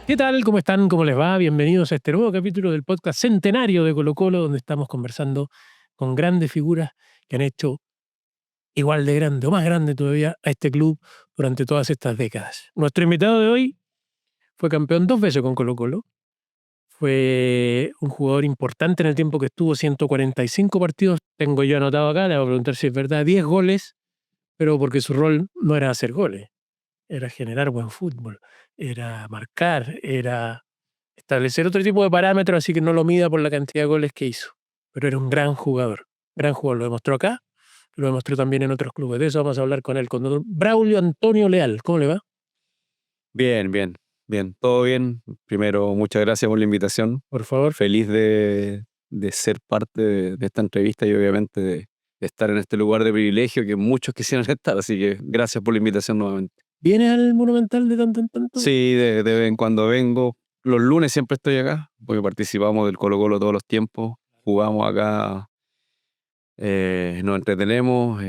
¿Qué tal? ¿Cómo están? ¿Cómo les va? Bienvenidos a este nuevo capítulo del podcast centenario de Colo-Colo, donde estamos conversando con grandes figuras que han hecho igual de grande o más grande todavía a este club durante todas estas décadas. Nuestro invitado de hoy fue campeón 2 veces con Colo-Colo. Fue un jugador importante en el tiempo que estuvo, 145 partidos. Tengo yo anotado acá, le voy a preguntar si es verdad, 10 goles, pero porque su rol no era hacer goles, era generar buen fútbol, era marcar, era establecer otro tipo de parámetros, así que no lo mida por la cantidad de goles que hizo. Pero era un gran jugador. Gran jugador. Lo demostró acá, lo demostró también en otros clubes. De eso vamos a hablar con él, con don Braulio Antonio Leal. ¿Cómo le va? Bien, bien, bien, todo bien. Primero, muchas gracias por la invitación. Por favor. Feliz de ser parte de esta entrevista y obviamente de estar en este lugar de privilegio que muchos quisieran estar, así que gracias por la invitación nuevamente. ¿Vienes al Monumental de tanto en tanto? Sí, de vez en cuando vengo. Los lunes siempre estoy acá, porque participamos del Colo-Colo todos los tiempos. Jugamos acá, nos entretenemos.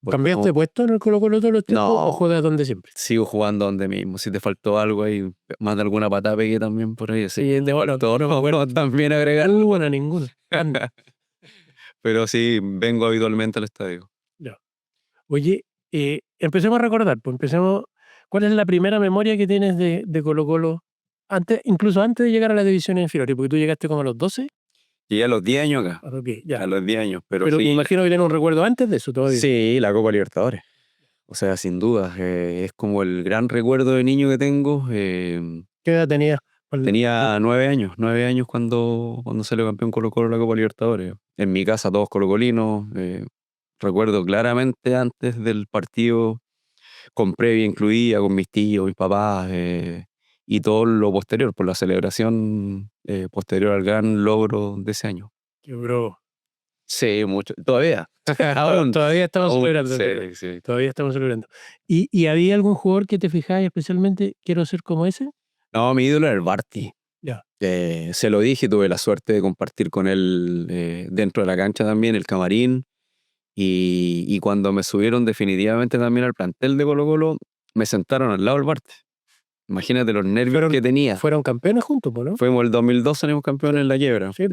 ¿Cambiaste de puesto en el Colo-Colo todos los tiempos o No, juegas donde siempre? sigo jugando donde mismo. Si te faltó algo ahí, más de alguna patada pegué también por ahí. Así Sí, de bueno, todo no me acuerdo. también agregar. Ninguna, ninguna. Anda. Pero sí, vengo habitualmente al estadio. Ya. Oye, empecemos a recordar, pues empecemos. ¿Cuál es la primera memoria que tienes de Colo-Colo? Antes, incluso antes de llegar a las divisiones inferiores, porque tú llegaste como a los 12. Llegué a los 10 años acá, Ok, ya. a los 10 años, pero Pero me sí. imagino que tienes un recuerdo antes de eso todavía. Sí, la Copa Libertadores. O sea, sin duda, es como el gran recuerdo de niño que tengo. ¿Qué edad tenías? Tenía 9 años cuando salió campeón Colo-Colo la Copa Libertadores. En mi casa todos colocolinos. Recuerdo claramente antes del partido, con previa incluida, con mis tíos, mis papás, y todo lo posterior, por la celebración posterior al gran logro de ese año. Que bro. Sí, mucho. Todavía. Aún. Todavía estamos Aún, celebrando. sí, sí. Todavía estamos celebrando. ¿Y había algún jugador que te fijabas especialmente, quiero ser como ese? No, mi ídolo era el Barty. Ya. Se lo dije, tuve la suerte de compartir con él dentro de la cancha también, el camarín. Y cuando me subieron definitivamente también al plantel de Colo-Colo, me sentaron al lado del Barty. Imagínate los nervios que tenía. Fueron campeones juntos, ¿no? Fuimos el 2002, salimos campeones en la quiebra. Sí.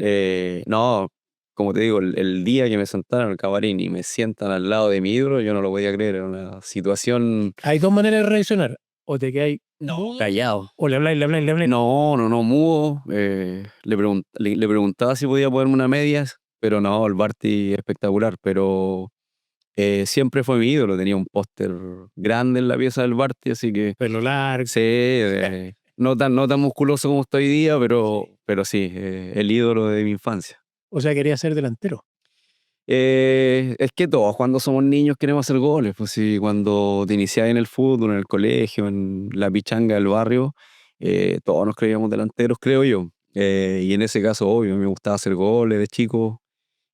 No, como te digo, el día que me sentaron al camarín y me sientan al lado de mi ídolo, yo no lo podía creer. Era una situación... Hay dos maneras de reaccionar. O te quedáis callado. o le habláis. No, mudo. Le preguntaba si podía ponerme una medias, pero no, el Barty espectacular. Pero siempre fue mi ídolo. Tenía un póster grande en la pieza del Barty, así que... Pelo largo. Sí, no tan musculoso como estoy hoy día, pero sí, el ídolo de mi infancia. O sea, quería ser delantero. Es que todos cuando somos niños queremos hacer goles, pues sí, cuando te iniciás en el fútbol, en el colegio, en la pichanga del barrio, todos nos creíamos delanteros, creo yo. Y en ese caso, obvio, me gustaba hacer goles de chico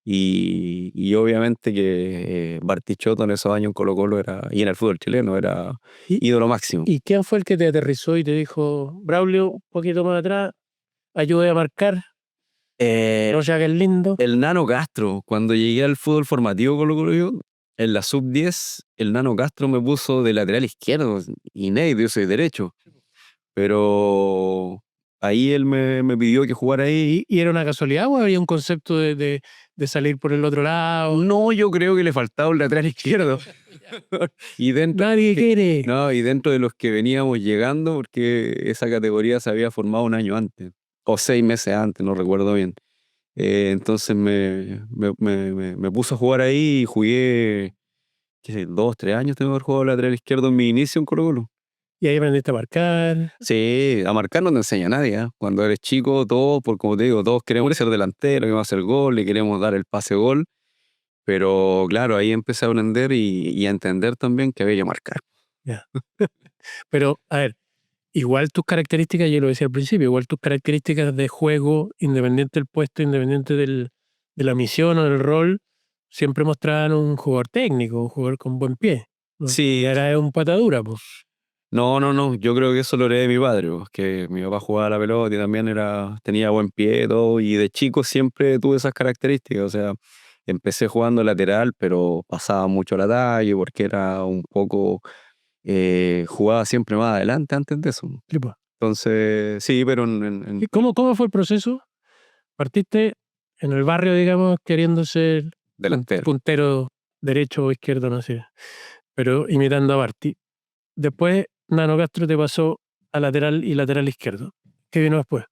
y obviamente que Bartichotto en esos años en Colo-Colo era, y en el fútbol chileno era ídolo máximo. ¿Y quién fue el que te aterrizó y te dijo, Braulio, un poquito más atrás, ayude a marcar, no se haga el lindo? El Nano Castro, cuando llegué al fútbol formativo Colo-Colo yo, en la sub-10, el Nano Castro me puso de lateral izquierdo, inédito, yo soy derecho. Pero ahí él me pidió que jugara ahí. ¿Y era una casualidad o había un concepto de salir por el otro lado? No, yo creo que le faltaba un lateral izquierdo. Y Nadie quiere. No, y dentro de los que veníamos llegando, porque esa categoría se había formado un año antes, o 6 meses antes, no recuerdo bien. Entonces me puso a jugar ahí y jugué, qué sé, 2, 3 años tengo que haber jugado lateral izquierdo en mi inicio en Colo-Colo. Y ahí aprendiste a marcar. Sí, a marcar no te enseña nadie, ¿eh? Cuando eres chico, todos, como te digo, todos queremos ser delantero, queremos hacer gol, y queremos dar el pase gol. Pero claro, ahí empecé a aprender y a entender también que había que marcar. Ya. Pero, a ver, igual tus características, yo lo decía al principio, igual tus características de juego, independiente del puesto, independiente de la misión o del rol, siempre mostraban un jugador técnico, un jugador con buen pie. ¿No? Sí. Y era un patadura, pues. No, yo creo que eso lo heredé de mi padre, pues, que mi papá jugaba a la pelota y también tenía buen pie y todo, y de chico siempre tuve esas características. O sea, empecé jugando lateral, pero pasaba mucho el ataque porque era un poco, jugaba siempre más adelante antes de eso. Sí, pues. Entonces, sí, pero ¿Y cómo fue el proceso? Partiste en el barrio, digamos, queriendo ser delantero. puntero derecho o izquierdo, no sé, pero imitando a Barty. Después, Nano Castro te pasó a lateral y lateral izquierdo. ¿Qué vino después?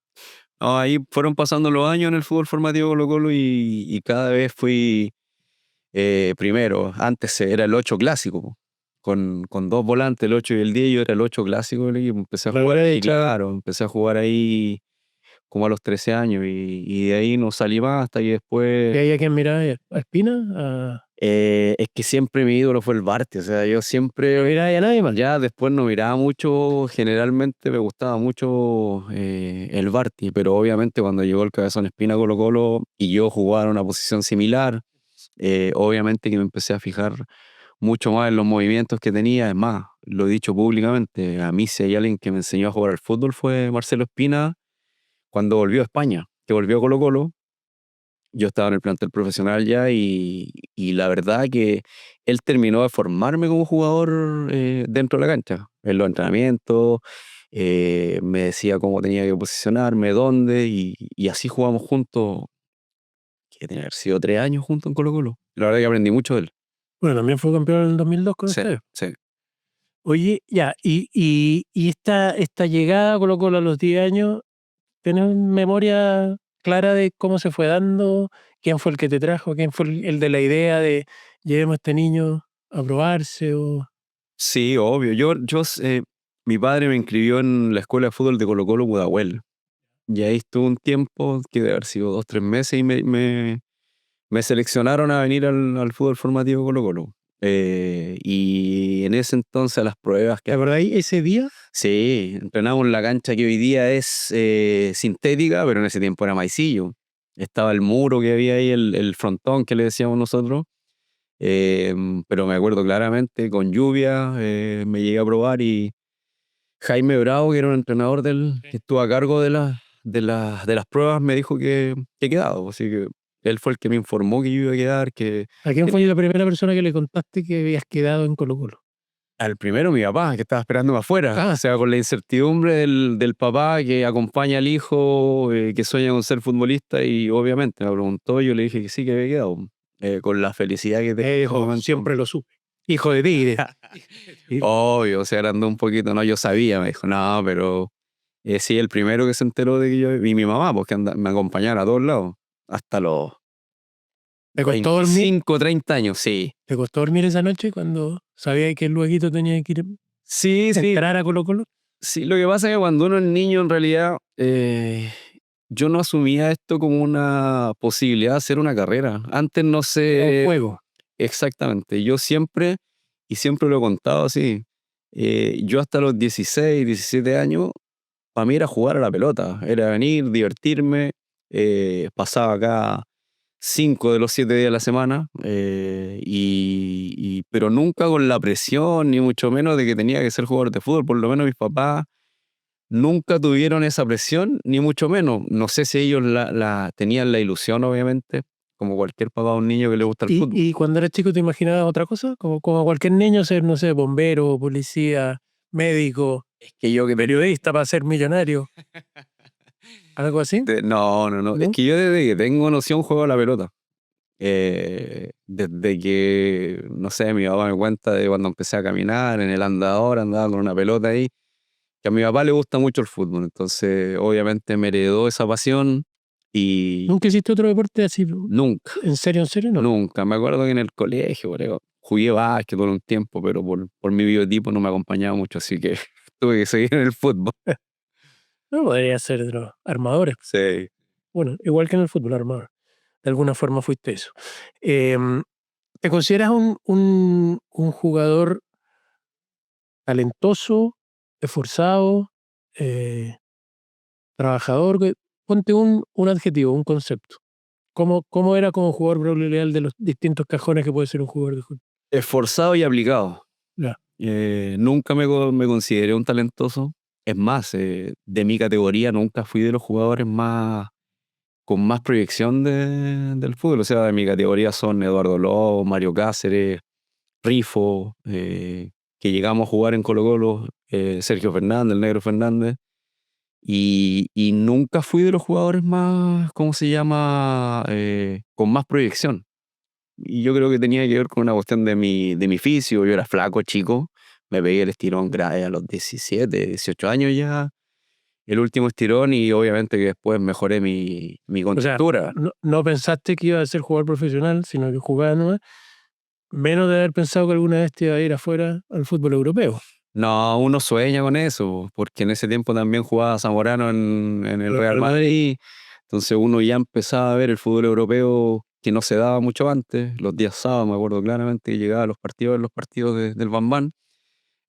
No, ahí fueron pasando los años en el fútbol formativo Colo-Colo y cada vez fui primero. Antes era el 8 clásico, po, con dos volantes, el 8 y el 10, yo era el 8 clásico del equipo. Empecé a La jugar ahí, derecha. claro, empecé a jugar ahí como a los 13 años y de ahí no salí más hasta que ¿Y después... ahí a quién miraba? ¿A Espina? Es que siempre mi ídolo fue el Barty, o sea, yo siempre miraba a nadie más. Ya después no miraba mucho, generalmente me gustaba mucho el Barty, pero obviamente cuando llegó el Cabezón Espina a Colo-Colo y yo jugaba en una posición similar, obviamente que me empecé a fijar mucho más en los movimientos que tenía. Es más, lo he dicho públicamente, a mí si hay alguien que me enseñó a jugar al fútbol fue Marcelo Espina cuando volvió a España, que volvió a Colo-Colo. Yo estaba en el plantel profesional ya y la verdad que él terminó de formarme como jugador dentro de la cancha, en los entrenamientos, me decía cómo tenía que posicionarme, dónde, y así jugamos juntos, que tenía que haber sido 3 años juntos en Colo-Colo. La verdad que aprendí mucho de él. Bueno, también fue campeón en el 2002 con Sí, ustedes. sí. Oye, ya, y esta llegada a Colo-Colo a los 10 años, ¿tienes memoria clara de cómo se fue dando? ¿Quién fue el que te trajo? ¿Quién fue el de la idea de llevemos a este niño a probarse? Sí, obvio. Mi padre me inscribió en la escuela de fútbol de Colo-Colo Pudahuel. Y ahí estuve un tiempo, que debe haber sido 2, 3 meses, y me seleccionaron a venir al fútbol formativo Colo-Colo. Y en ese entonces a las pruebas ¿Te que... acordáis ese día? Sí, entrenamos en la cancha que hoy día es sintética, pero en ese tiempo era maicillo. Estaba el muro que había ahí, el frontón que le decíamos nosotros. Eh, pero me acuerdo claramente, con lluvia, me llegué a probar y Jaime Bravo, que era un entrenador que estuvo a cargo de las pruebas, me dijo que quedaba. Así que él fue el que me informó que yo iba a quedar, ¿A quién fue la primera persona que le contaste que habías quedado en Colo-Colo? al primero mi papá, que estaba esperándome afuera. Ah, O sea, con la incertidumbre del papá que acompaña al hijo, que sueña con ser futbolista, y obviamente me preguntó, yo le dije que sí, que había quedado. Con la felicidad que tenía en ese dijo, momento. siempre lo supe. Hijo de tigre. Obvio, o sea, agrandó un poquito, no, yo sabía, me dijo, no, pero sí, el primero que se enteró de que yo, y mi mamá, pues que me acompañara a todos lados, hasta los ¿Te costó dormir? 25, 30 años, sí. ¿Te costó dormir esa noche cuando sabías que el lueguito tenía que ir Sí, a sí, entrar a Colo-Colo? sí, lo que pasa es que cuando uno es niño, en realidad, yo no asumía esto como una posibilidad de hacer una carrera. Antes no Era un sé juego. exactamente, yo siempre, y siempre lo he contado así, yo hasta los 16, 17 años, para mí era jugar a la pelota, era venir, divertirme, pasaba acá 5 de los 7 días de la semana, pero nunca con la presión, ni mucho menos de que tenía que ser jugador de fútbol. Por lo menos mis papás nunca tuvieron esa presión, ni mucho menos. No sé si ellos tenían la ilusión, obviamente, como cualquier papá o un niño que le gusta el fútbol. ¿Y cuando eras chico te imaginabas otra cosa? Como cualquier niño ser, no sé, bombero, policía, médico, Es que yo que periodista para ser millonario, algo así, no, no, no. Es ¿no? que yo desde que tengo noción juego a la pelota. Desde que, no sé, mi papá me cuenta de cuando empecé a caminar en el andador, andaba con una pelota ahí, que a mi papá le gusta mucho el fútbol, entonces obviamente me heredó esa pasión y ¿Nunca hiciste otro deporte así? nunca, En serio, no? nunca. Me acuerdo que en el colegio, creo, jugué básquet por un tiempo, pero por mi biotipo no me acompañaba mucho, así que tuve que seguir en el fútbol. No podría ser de los armadores. Sí. Bueno, igual que en el fútbol, armador. De alguna forma fuiste eso. Em, ¿Te consideras un jugador talentoso, esforzado, eh, trabajador? Ponte un adjetivo, un concepto. ¿Cómo era como jugador Braulio Leal de los distintos cajones que puede ser un jugador de fútbol? Esforzado y aplicado. Ya. Nunca me consideré un talentoso. Es más, de mi categoría nunca fui de los jugadores con más proyección del fútbol. O sea, de mi categoría son Eduardo Lobo, Mario Cáceres, Rifo, que llegamos a jugar en Colo-Colo, Sergio Fernández, el Negro Fernández. y nunca fui de los jugadores más, ¿cómo se llama? Con más proyección. Y yo creo que tenía que ver con una cuestión de mi físico. Yo era flaco, chico, me pegué el estirón a los 17, 18 años ya, el último estirón, y obviamente que después mejoré mi O sea, contextura. no pensaste que iba a ser jugador profesional, sino que jugaba nomás, menos de haber pensado que alguna vez te iba a ir afuera al fútbol europeo. No, uno sueña con eso, porque en ese tiempo también jugaba Zamorano en el Real Madrid, entonces uno ya empezaba a ver el fútbol europeo que no se daba mucho antes. Los días sábados me acuerdo claramente que llegaba a los partidos del Bambán.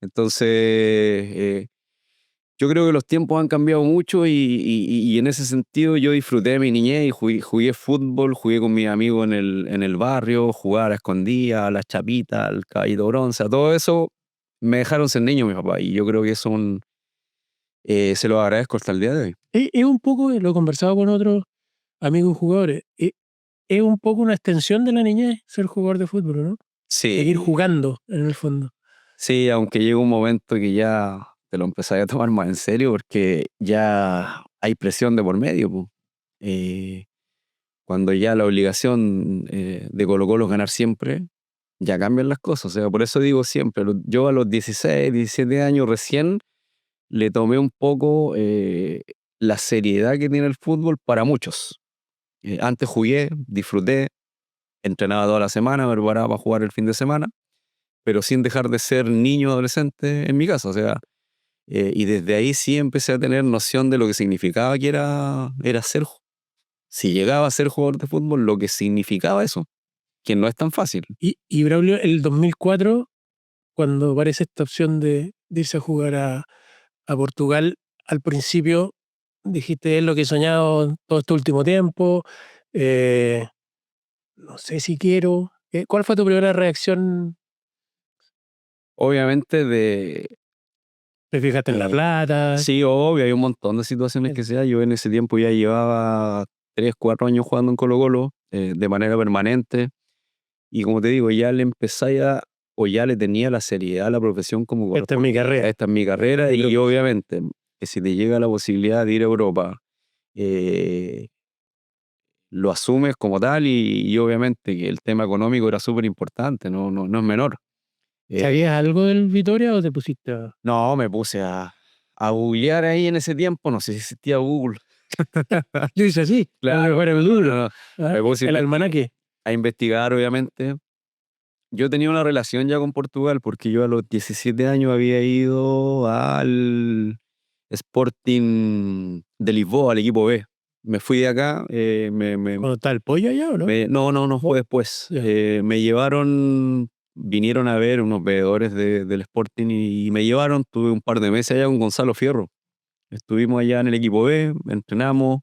Entonces, yo creo que los tiempos han cambiado mucho y en ese sentido yo disfruté de mi niñez y jugué fútbol, jugué con mis amigos en el barrio, jugar a la escondida, a la chapita, al caballito bronce, a todo eso me dejaron ser niño mi papá, y yo creo que eso se lo agradezco hasta el día de hoy. Es un poco, lo he conversado con otros amigos jugadores, es un poco una extensión de la niñez ser jugador de fútbol, ¿no? Seguir Sí, jugando en el fondo. sí, aunque llega un momento que ya te lo empezás a tomar más en serio porque ya hay presión de por medio, po. Eh, Cuando ya la obligación de Colo-Colo es ganar siempre, ya cambian las cosas. O sea, por eso digo siempre, yo a los 16, 17 años recién le tomé un poco la seriedad que tiene el fútbol para muchos. Antes jugué, disfruté, entrenaba toda la semana, me preparaba para jugar el fin de semana, pero sin dejar de ser niño adolescente en mi casa. O sea, y desde ahí sí empecé a tener noción de lo que significaba que era ser, si llegaba a ser jugador de fútbol, lo que significaba eso, que no es tan fácil. Y Braulio, el 2004, cuando aparece esta opción de irse a jugar a Portugal, al principio dijiste, es lo que he soñado todo este último tiempo, eh, no sé si quiero. ¿Cuál fue tu primera reacción? Obviamente ¿Te fijaste en la eh, plata? sí, obvio, hay un montón de situaciones que se da. Yo en ese tiempo ya llevaba 3, 4 años jugando en Colo-Colo de manera permanente, y como te digo, ya le empecé o ya le tenía la seriedad a la profesión como Esta es mi corresponde. carrera. Esta es mi carrera, y obviamente que si te llega la posibilidad de ir a Europa, eh, lo asumes como tal, y obviamente que el tema económico era súper importante, no es menor. Eh, ¿Sabías algo del Vitoria o te pusiste no, me puse a googlear ahí en ese tiempo, no sé si existía Google. Yo hice así, a lo Claro, mejor era duro. no, ¿Ah? me puse El almanaque. a investigar, obviamente. Yo tenía una relación ya con Portugal porque yo a los 17 años había ido al Sporting de Lisboa, al equipo B. Me fui de acá, ¿Cuando está el pollo allá o no? no fue después. Ya. Me llevaron, vinieron a ver unos veedores del Sporting y me llevaron, tuve un par de meses allá con Gonzalo Fierro. Estuvimos allá en el equipo B, entrenamos,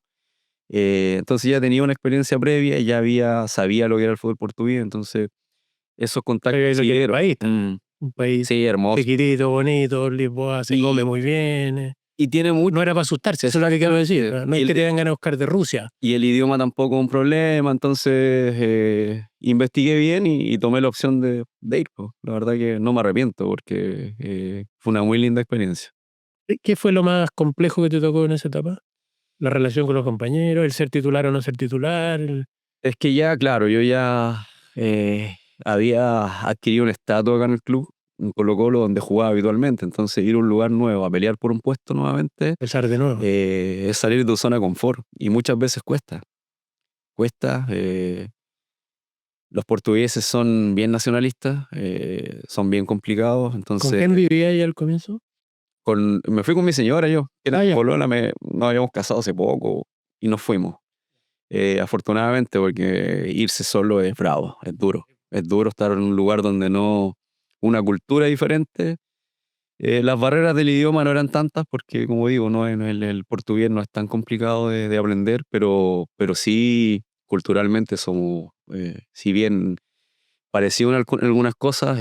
entonces ya tenía una experiencia previa, sabía lo que era el fútbol portugués, entonces esos contactos Lo que es el siguieron. país también. Un país Sí, hermoso. chiquitito, bonito, Lisboa se come Y, muy bien. y tiene mucho. No era para asustarse, eso es lo que quiero decir. No Y es que el, te vengan a buscar de Rusia. y el idioma tampoco es un problema, entonces investigué bien y tomé la opción de ir, po. La verdad que no me arrepiento porque fue una muy linda experiencia. ¿Qué fue lo más complejo que te tocó en esa etapa? La relación con los compañeros, el ser titular o no ser titular. Es que ya, claro, yo ya había adquirido un estatus acá en el club, en Colo-Colo, donde jugaba habitualmente, entonces ir a un lugar nuevo, a pelear por un puesto nuevamente, Empezar de nuevo. es salir de tu zona de confort, y muchas veces cuesta. Cuesta. Los portugueses son bien nacionalistas, son bien complicados, ¿Con entonces quién vivía ahí al comienzo? me fui con mi señora, yo, que era Ah, ya. polola, nos habíamos casado hace poco y nos fuimos. Afortunadamente, porque irse solo es bravo, es duro estar en un lugar donde no, una cultura diferente. Las barreras del idioma no eran tantas porque, como digo, el portugués no es tan complicado de aprender, pero sí culturalmente somos, si bien parecido en algunas cosas,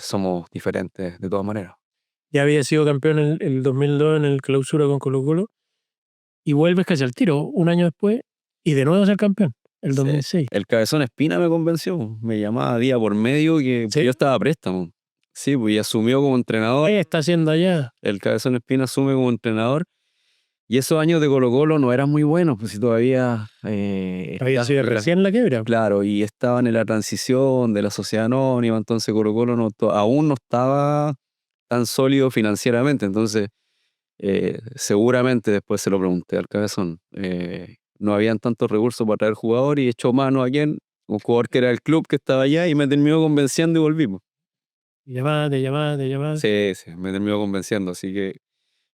somos diferentes de todas maneras. Ya había sido campeón el 2002 en el clausura con Colo-Colo y vuelves casi al tiro un año después y de nuevo a ser campeón, el Sí. 2006. El Cabezón Espina me convenció, me llamaba día por medio que ¿Sí? yo estaba a préstamo. Sí, pues y asumió como entrenador. ¿Qué está haciendo allá? El Cabezón Espina asume como entrenador Y esos años de Colo-Colo no eran muy buenos, pues si todavía Había sido recién la quiebra. claro, y estaban en la transición de la sociedad anónima, entonces Colo-Colo aún no estaba tan sólido financieramente, entonces seguramente después se lo pregunté al Cabezón, no habían tantos recursos para traer jugador y echó mano a quien, un jugador que era el club que estaba allá y me terminó convenciendo y volvimos. Y llamadas, llamadas, llamadas. Sí, sí, me terminó convenciendo, así que, Y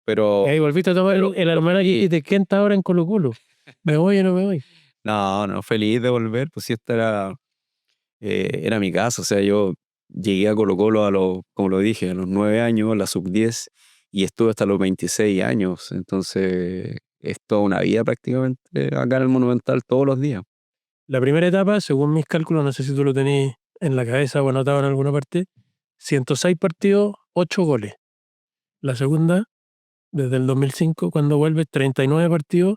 pero ahí volviste a tomar el almanaque de quién está ahora en Colo-Colo. ¿Me voy o no me voy? no, no, feliz de volver, pues sí, era mi caso, o sea, yo llegué a Colo-Colo como lo dije, a los 9 años, la sub-10, y estuve hasta los 26 años, entonces es toda una vida prácticamente acá en el Monumental todos los días. La primera etapa, según mis cálculos, no sé si tú lo tenés en la cabeza o anotado en alguna parte, 106 partidos, 8 goles. La segunda, desde el 2005, cuando vuelves, 39 partidos,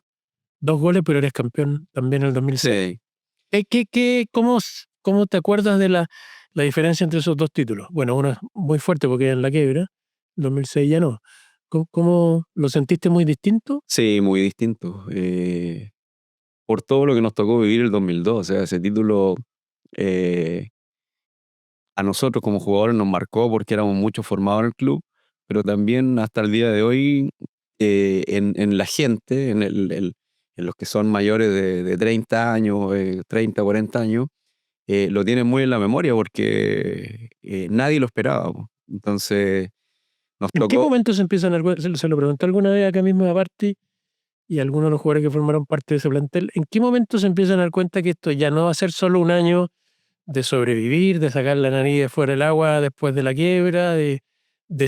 2 goles, pero eres campeón también en el 2006. Sí, ¿Cómo te acuerdas de la diferencia entre esos dos títulos? Bueno, uno es muy fuerte porque es en la quiebra, 2006 ya no. ¿Cómo lo sentiste muy distinto? sí, muy distinto. Por todo lo que nos tocó vivir el 2002, o sea, ese título eh, a nosotros como jugadores nos marcó porque éramos muchos formados en el club, pero también hasta el día de hoy en la gente, en los que son mayores de 30 años, 30, 40 años, lo tienen muy en la memoria porque nadie lo esperaba, po. Entonces nos ¿En qué tocó, momento se empiezan a dar cuenta? Se lo pregunté alguna vez acá mismo aparte y algunos de los jugadores que formaron parte de ese plantel. ¿En qué momento se empiezan a dar cuenta que esto ya no va a ser solo un año de sobrevivir, de sacar la nariz de fuera del agua después de la quiebra, de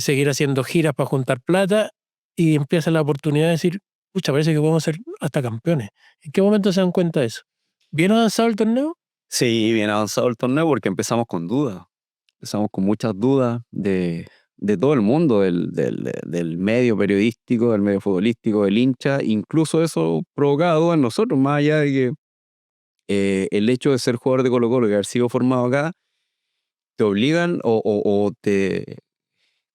seguir haciendo giras para juntar plata y empieza la oportunidad de decir, pucha, parece que podemos ser hasta campeones? ¿En qué momento se dan cuenta de eso? ¿Bien avanzado el torneo? sí, bien avanzado el torneo porque empezamos con dudas. Empezamos con muchas dudas de todo el mundo, del medio periodístico, del medio futbolístico, del hincha. Incluso eso provocaba dudas en nosotros, más allá de que el hecho de ser jugador de Colo-Colo y haber sido formado acá, te obligan o te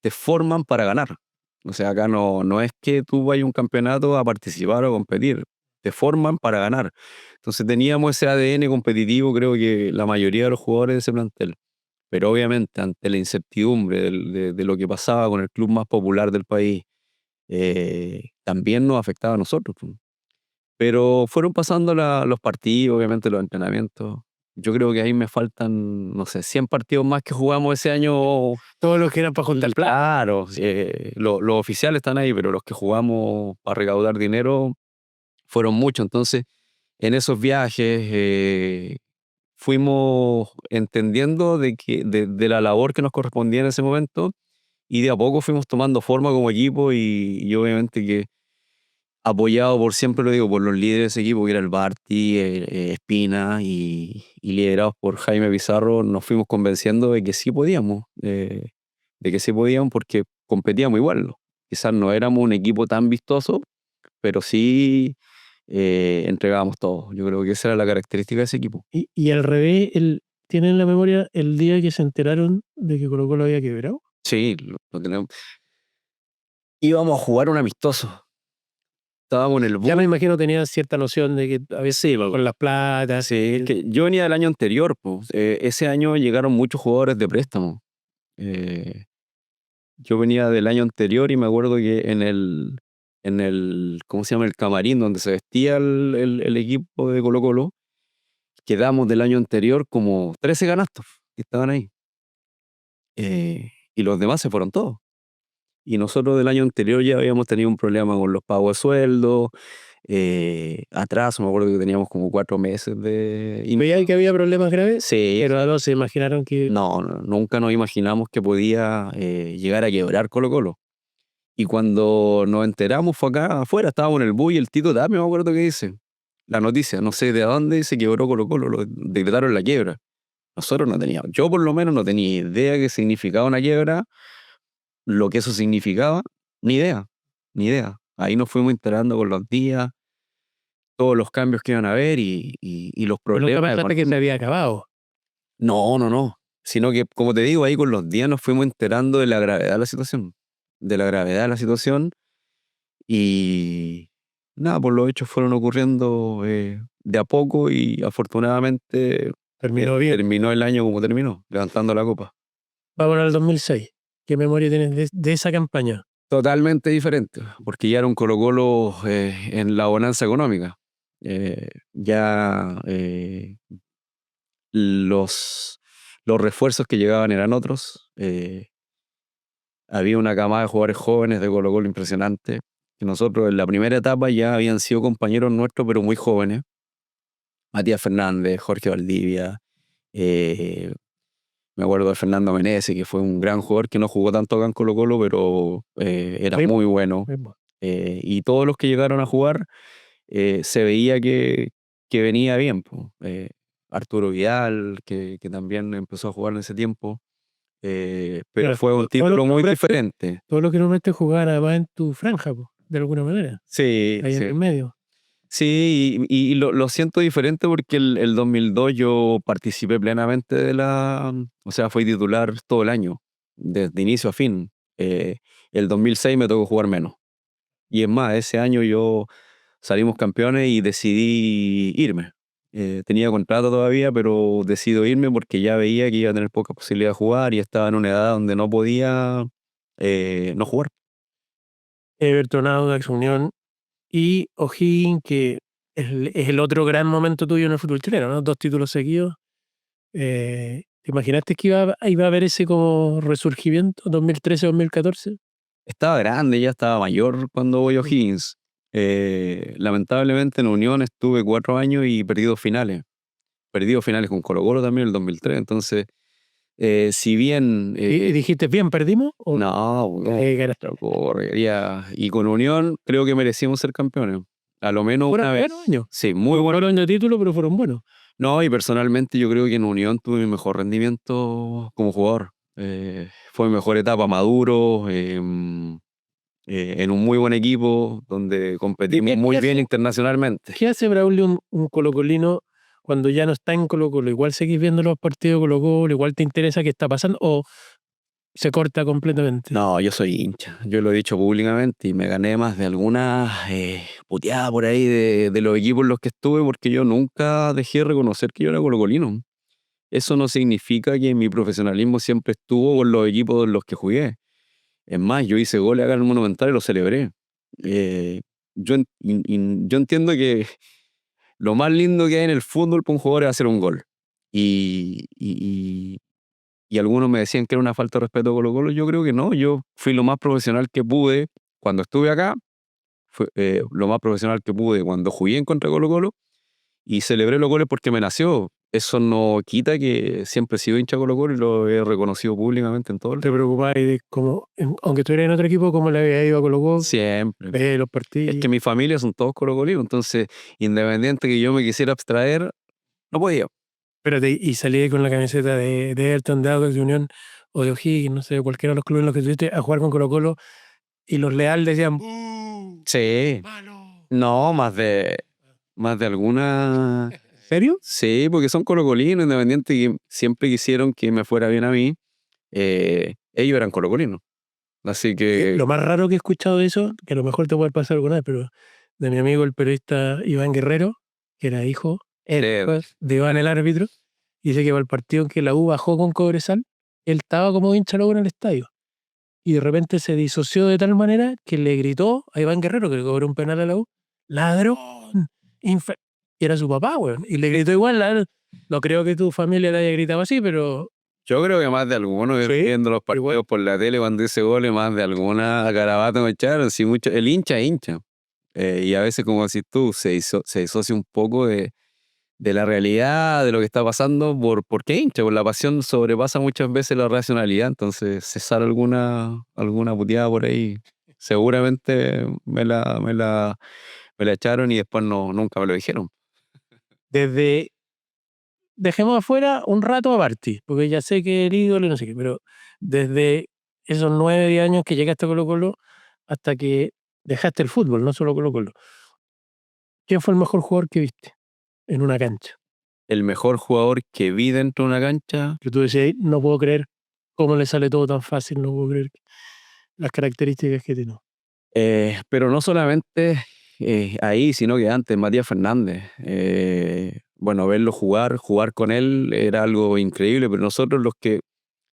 forman para ganar. O sea, acá no es que tú vayas a un campeonato a participar o a competir, te forman para ganar. Entonces teníamos ese ADN competitivo, creo que la mayoría de los jugadores de ese plantel. Pero obviamente ante la incertidumbre de lo que pasaba con el club más popular del país, también nos afectaba a nosotros, pues. Pero fueron pasando los partidos, obviamente los entrenamientos. Yo creo que ahí me faltan, no sé, 100 partidos más que jugamos ese año. Todos los que eran para juntar plata. Claro, los oficiales están ahí, pero los que jugamos para recaudar dinero fueron muchos. Entonces, en esos viajes fuimos entendiendo de la labor que nos correspondía en ese momento y de a poco fuimos tomando forma como equipo y obviamente que apoyado por, siempre lo digo, por los líderes de ese equipo, que era el Barty, Espina y liderados por Jaime Pizarro, nos fuimos convenciendo de que sí podíamos, de que sí podíamos porque competíamos igual, ¿no? Quizás no éramos un equipo tan vistoso, pero sí entregábamos todo. Yo creo que esa era la característica de ese equipo. Y al revés, ¿tienen en la memoria el día que se enteraron de que Colo Colo había quebrado? Sí, lo tenemos. Íbamos a jugar un amistoso. Estábamos en el Ya me bus. imagino tenían cierta noción de que a veces Sí, con las platas. sí, es que yo venía del año anterior, pues. Ese año llegaron muchos jugadores de préstamo. Eh, yo venía del año anterior y me acuerdo que ¿cómo se llama? El camarín donde se vestía el equipo de Colo-Colo, quedamos del año anterior como 13 canastos que estaban ahí. Y los demás se fueron todos. Y nosotros del año anterior ya habíamos tenido un problema con los pagos de sueldo, atraso, me acuerdo que teníamos como 4 meses de... Veían que había problemas graves, Sí, pero no se imaginaron que no, nunca nos imaginamos que podía llegar a quebrar Colo-Colo. Y cuando nos enteramos fue acá afuera, estábamos en el bus y el Tito Tapia, me acuerdo que dice, la noticia, no sé de dónde se quebró Colo-Colo, lo decretaron la quiebra. Nosotros no teníamos, yo por lo menos no tenía idea qué significaba una quiebra, lo que eso significaba, ni idea, ni idea. Ahí nos fuimos enterando con los días, todos los cambios que iban a haber y los pero nunca problemas pensaste que se económicos. había acabado. No, no, no. Sino que, como te digo, ahí con los días nos fuimos enterando de la gravedad de la situación. De la gravedad de la situación y nada, pues los hechos fueron ocurriendo de a poco y afortunadamente Terminó bien. terminó el año como terminó, levantando la copa. Vamos al 2006. ¿Qué memoria tienes de esa campaña? Totalmente diferente, porque ya era un Colo-Colo en la bonanza económica. Ya los refuerzos que llegaban eran otros. Había una camada de jugadores jóvenes de Colo-Colo impresionante, que nosotros en la primera etapa ya habían sido compañeros nuestros, pero muy jóvenes. Matías Fernández, Jorge Valdivia, eh, me acuerdo de Fernando Menezes, que fue un gran jugador que no jugó tanto acá en Colo-Colo, pero era Ritmo, muy bueno. ritmo. Y todos los que llegaron a jugar se veía que venía bien, po. Arturo Vidal, que también empezó a jugar en ese tiempo. Pero Claro, fue un todo lo título que muy nombraste, diferente. todo lo que normalmente jugaban además en tu franja, po, de alguna manera, Sí, ahí en sí. el medio. Sí, y lo siento diferente porque el 2002 yo participé plenamente o sea, fui titular todo el año, desde inicio a fin. El 2006 me tocó jugar menos. Y es más, ese año yo salimos campeones y decidí irme. Tenía contrato todavía, pero decido irme porque ya veía que iba a tener poca posibilidad de jugar y estaba en una edad donde no podía no jugar. Everton, Audax, Unión y O'Higgins, que es el otro gran momento tuyo en el fútbol chileno, ¿no? 2 títulos seguidos. ¿Te imaginaste que iba a haber ese como resurgimiento 2013-2014? Estaba grande, ya estaba mayor cuando voy a O'Higgins. Lamentablemente en Unión estuve 4 años y perdí 2 finales. Perdí 2 finales con Colo-Colo también en el 2003. Entonces, si bien... ¿Y dijiste, bien, perdimos? ¿O no, ganaste? y con Unión creo que merecíamos ser campeones. A lo menos Fueron una buenos vez. años. Sí, muy bueno. Fueron de título, pero fueron buenos. No, y personalmente yo creo que en Unión tuve mi mejor rendimiento como jugador. Fue mi mejor etapa maduro, en un muy buen equipo donde competimos muy bien internacionalmente. ¿Qué hace Braulio un colocolino cuando ya no está en Colo-Colo? ¿Igual seguís viendo los partidos de Colo-Colo? ¿Igual te interesa qué está pasando? ¿O se corta completamente? No, yo soy hincha, yo lo he dicho públicamente y me gané más de alguna puteada por ahí de los equipos en los que estuve porque yo nunca dejé de reconocer que yo era colocolino. Eso no significa que mi profesionalismo siempre estuvo con los equipos en los que jugué. Es más, yo hice goles acá en el Monumental y lo celebré. Eh, yo entiendo que lo más lindo que hay en el fútbol para un jugador es hacer un gol. Y, y, y- y algunos me decían que era una falta de respeto a Colo-Colo. Yo creo que no. Yo fui lo más profesional que pude cuando estuve acá. Fue lo más profesional que pude cuando jugué en contra de Colo-Colo. Y celebré los goles porque me nació. Eso no quita que siempre he sido hincha de Colo-Colo y lo he reconocido públicamente en todo el... ¿Te preocupabas de cómo, aunque tú eras en otro equipo, cómo le había ido a Colo-Colo? Siempre. Los Es que partidos. mi familia son todos colocolinos, entonces, independiente que yo me quisiera abstraer, no podía. Espérate, y salí con la camiseta de Everton, de Audax, de Unión o de O'Higgins, no sé, de cualquiera de los clubes en los que estuviste, a jugar con Colo-Colo y los leales decían, Sí, malo. no, más de alguna. ¿Serio? Sí, porque son colocolinos, independiente que siempre quisieron que me fuera bien a mí. Ellos eran colocolinos. Así que, Lo más raro que he escuchado de eso, que a lo mejor te puede pasar alguna vez, pero de mi amigo el periodista Iván Guerrero, que era hijo eh, pues, de Iván el árbitro, dice que para el partido en que la U bajó con Cobresal, él estaba como hincha luego en el estadio. Y de repente se disoció de tal manera que le gritó a Iván Guerrero, que le cobró un penal a la U, ladrón, y era su papá, weón. Y le gritó igual, no creo que tu familia le haya gritado así, pero yo creo que más de alguno sí, viendo los igual. partidos por la tele cuando hice goles, más de alguna garabata me echaron. Sí, mucho, el hincha es hincha. Y a veces, como decís tú, se disocia un poco de la realidad, de lo que está pasando, porque hincha, por la pasión sobrepasa muchas veces la racionalidad, entonces cesar alguna puteada por ahí, seguramente me la echaron y después no, nunca me lo dijeron. Desde, dejemos afuera un rato a Barty, porque ya sé que el ídolo y no sé qué, pero desde esos 9, 10 años que llegaste a Colo-Colo hasta que dejaste el fútbol, no solo Colo-Colo, ¿quién fue el mejor jugador que viste en una cancha? El mejor jugador que vi dentro de una cancha, Que tú decías, no puedo creer cómo le sale todo tan fácil, no puedo creer las características que tiene. pero no solamente ahí, sino que antes, Matías Fernández. Bueno, verlo jugar con él era algo increíble, pero nosotros los que,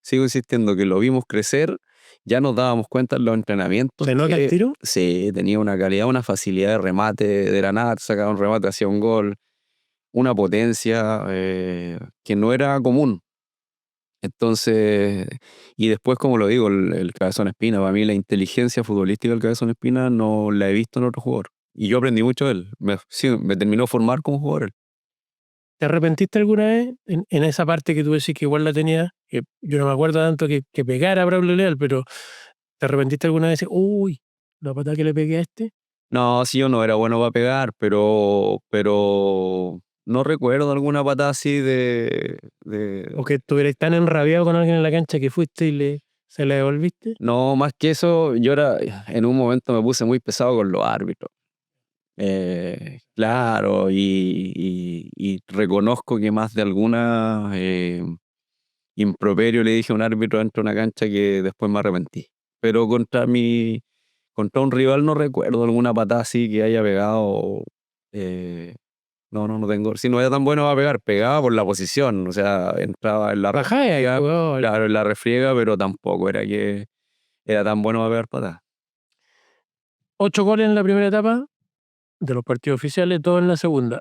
sigo insistiendo, que lo vimos crecer, ya nos dábamos cuenta en los entrenamientos ¿Se nota el que tiro? sí, tenía una calidad, una facilidad de remate, de la nada, sacaba un remate, hacía un gol, una potencia que no era común. Entonces, y después, como lo digo, el Cabezón Espina, para mí la inteligencia futbolística del Cabezón Espina no la he visto en otro jugador. Y yo aprendí mucho de él. Sí, me terminó de formar como jugador él. ¿Te arrepentiste alguna vez en esa parte que tú decís que igual la tenía? Que yo no me acuerdo tanto que pegara a Braulio Leal, pero ¿te arrepentiste alguna vez? Uy, la patada que le pegué a este. No, sí, yo no era bueno para pegar, pero no recuerdo alguna patada así O que estuvieras tan enrabiado con alguien en la cancha que fuiste y se la devolviste. No, más que eso, yo era, en un momento me puse muy pesado con los árbitros. Claro, y reconozco que más de alguna improperio le dije a un árbitro dentro de una cancha que después me arrepentí. Pero contra un rival no recuerdo alguna patada así que haya pegado. No tengo. Si no era tan bueno va a pegar, pegaba por la posición, o sea, entraba en la Rajá, refriega, jugador. claro, en la refriega, pero tampoco era que era tan bueno para pegar patadas. 8 goles en la primera etapa de los partidos oficiales, 2 en la segunda.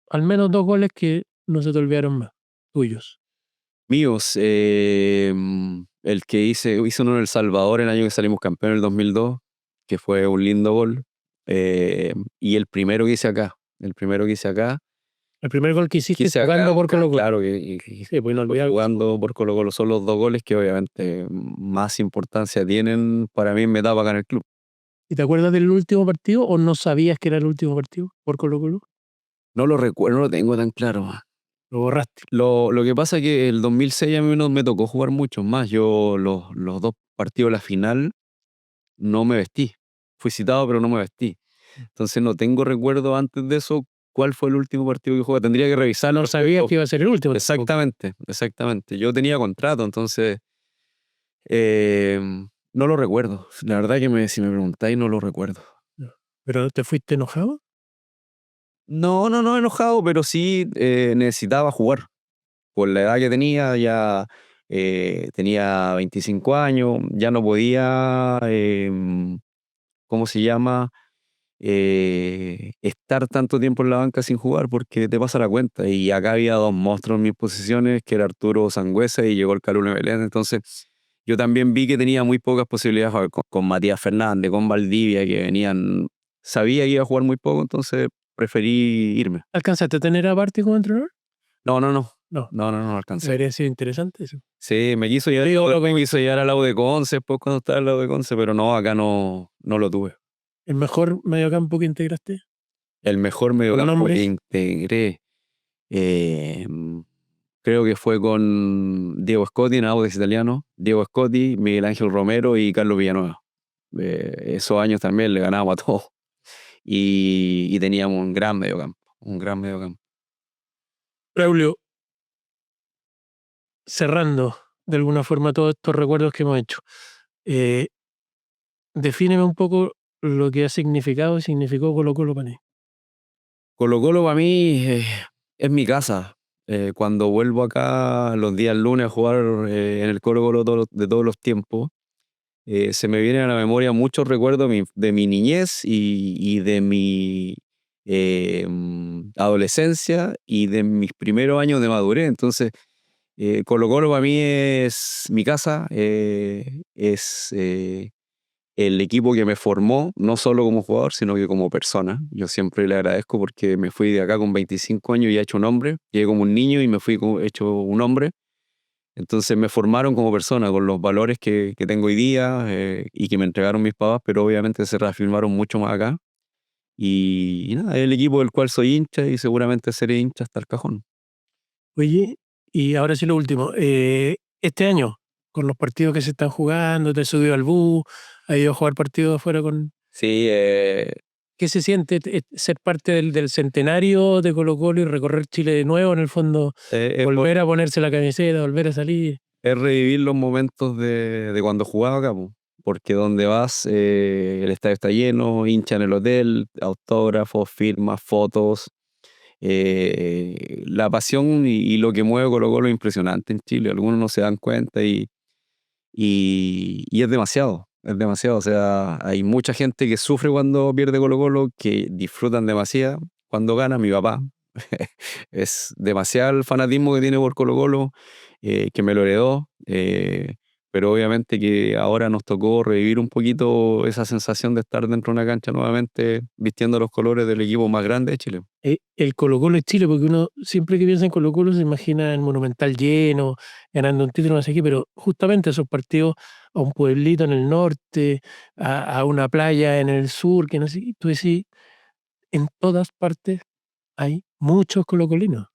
Al menos 2 goles que no se te olvidaron más, tuyos. Míos, el que hice uno en El Salvador el año que salimos campeón en el 2002, que fue un lindo gol. Y el primero que hice acá, El primer gol que hiciste quise jugando acá, por Colo-Colo. claro, Sí, pues inolvidable. jugando por Colo-Colo son los dos goles que obviamente más importancia tienen para mí en mi etapa acá en el club. ¿Y te acuerdas del último partido o no sabías que era el último partido por Colo-Colo? No lo recuerdo, no lo tengo tan claro. Lo borraste. Lo que pasa es que el 2006 a mí no me tocó jugar mucho más. Yo los dos partidos de la final no me vestí. Fui citado, pero no me vestí. Entonces no tengo recuerdo antes de eso cuál fue el último partido que jugué. Tendría que revisarlo. No sabías que iba a ser el último. Exactamente. Yo tenía contrato, entonces eh, no lo recuerdo. La verdad que si me preguntáis no lo recuerdo. No. ¿Pero te fuiste enojado? No enojado, pero sí necesitaba jugar. Por la edad que tenía, ya tenía 25 años, ya no podía, ¿cómo se llama? Estar tanto tiempo en la banca sin jugar porque te pasa la cuenta. Y acá había dos monstruos en mis posiciones, que era Arturo Sangüesa y llegó el Calule Belén. Entonces yo también vi que tenía muy pocas posibilidades de jugar con Matías Fernández, con Valdivia, que venían, sabía que iba a jugar muy poco, entonces preferí irme. ¿Alcanzaste a tener a Barty como entrenador? No No. no alcancé. Debería ser interesante eso. Sí, me quiso llevar, me quiso llevar al lado de Conce, después cuando estaba al lado de Conce, pero no, acá no lo tuve. ¿El mejor mediocampo que integraste? El mejor mediocampo nombre? que integré, eh, creo que fue con Diego Scotti en Audax Italiano, Diego Scotti, Miguel Ángel Romero y Carlos Villanueva. Esos años también le ganábamos a todos y teníamos un gran mediocampo, Braulio, cerrando de alguna forma todos estos recuerdos que hemos hecho, defíneme un poco lo que ha significado y significó Colo-Colo para mí. Colo-Colo para mí es mi casa. Cuando vuelvo acá los días lunes a jugar en el Colo-Colo de todos los tiempos, se me vienen a la memoria muchos recuerdos de mi niñez y de mi adolescencia y de mis primeros años de madurez. Entonces, Colo-Colo para mí es mi casa, es el equipo que me formó, no solo como jugador, sino que como persona. Yo siempre le agradezco porque me fui de acá con 25 años y he hecho un hombre. Llegué como un niño y me fui hecho un hombre. Entonces me formaron como persona con los valores que tengo hoy día y que me entregaron mis papás, pero obviamente se reafirmaron mucho más acá. Y nada, es el equipo del cual soy hincha y seguramente seré hincha hasta el cajón. Oye, y ahora sí lo último. Este año, con los partidos que se están jugando, te has subido al bus, has ido a jugar partidos afuera con... Sí, ¿Qué se siente ser parte del centenario de Colo-Colo y recorrer Chile de nuevo, en el fondo, volver a ponerse la camiseta, volver a salir? es revivir los momentos de cuando jugaba acá, po. porque donde vas, el estadio está lleno, hincha en el hotel, autógrafos, firmas, fotos. La pasión y lo que mueve Colo-Colo es impresionante en Chile. Algunos no se dan cuenta y es demasiado, es demasiado. O sea, hay mucha gente que sufre cuando pierde Colo-Colo, que disfrutan demasiado cuando gana. Mi papá es demasiado el fanatismo que tiene por Colo-Colo, que me lo heredó. Pero obviamente que ahora nos tocó revivir un poquito esa sensación de estar dentro de una cancha nuevamente vistiendo los colores del equipo más grande de Chile. El Colo-Colo es Chile, porque uno siempre que piensa en Colo-Colo se imagina el Monumental lleno, ganando un título, no sé qué, pero justamente esos partidos a un pueblito en el norte, a una playa en el sur, que no sé, tú decís, en todas partes hay muchos colocolinos.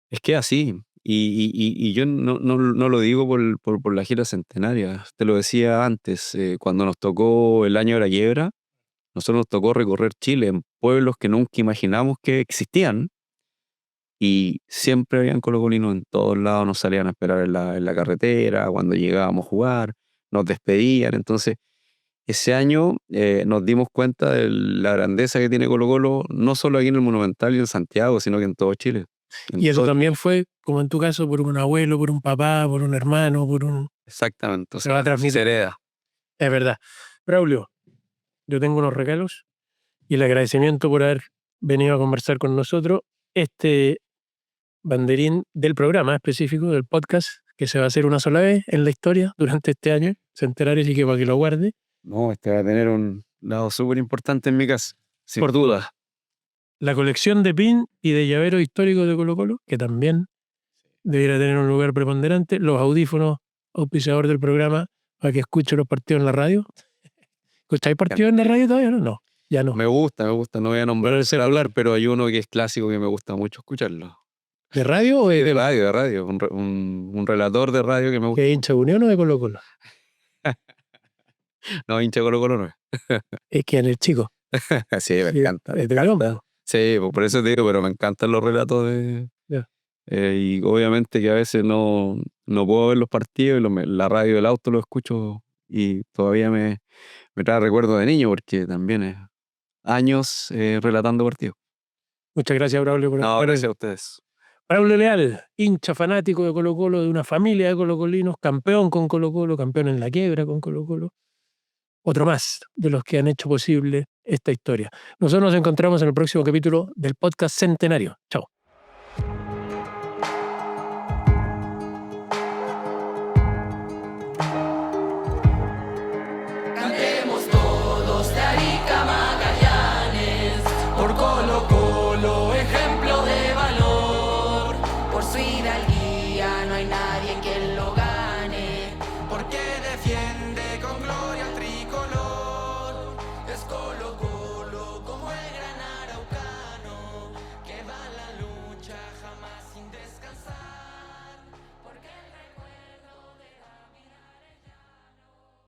Es que así, y yo no lo digo por la gira centenaria, te lo decía antes, cuando nos tocó el año de la quiebra, nosotros nos tocó recorrer Chile en pueblos que nunca imaginamos que existían y siempre habían colocolinos en todos lados, nos salían a esperar en la carretera, cuando llegábamos a jugar, nos despedían. Entonces, ese año nos dimos cuenta de la grandeza que tiene Colo-Colo, no solo aquí en el Monumental y en Santiago, sino que en todo Chile. Y eso también fue, como en tu caso, por un abuelo, por un papá, por un hermano, por un... Exactamente, o Se va a sea, transmitir. se hereda. Es verdad. Braulio, yo tengo unos regalos y el agradecimiento por haber venido a conversar con nosotros. Este banderín del programa específico, del podcast, que se va a hacer una sola vez en la historia durante este año centenario, así que para que lo guarde. No, este va a tener un lado súper importante en mi casa, sin Por duda. La colección de pin y de llaveros históricos de Colo-Colo, que también debería tener un lugar preponderante. Los audífonos, auspiciador del programa, para que escuche los partidos en la radio. ¿Escucháis partidos en la radio todavía? No, ya no. Me gusta, no voy a nombrar el ser hablar, pero hay uno que es clásico que me gusta mucho escucharlo. ¿De radio o De de radio, un relator de radio que me gusta. que hincha de Unión o de Colo-Colo? No, hincha de Colo-Colo no es. Es que en el chico. Sí, me encanta. Es de Caloma. Sí, pues por eso te digo, pero me encantan los relatos de... Ya. Y obviamente que a veces no puedo ver los partidos y la radio del auto lo escucho y todavía me trae recuerdos de niño porque también es años relatando partidos. Muchas gracias, Braulio, por No, estar. gracias a ustedes. Braulio Leal, hincha fanático de Colo-Colo, de una familia de colocolinos, campeón con Colo-Colo, campeón en la quiebra con Colo-Colo. Otro más de los que han hecho posible esta historia. Nosotros nos encontramos en el próximo capítulo del podcast Centenario. Chao.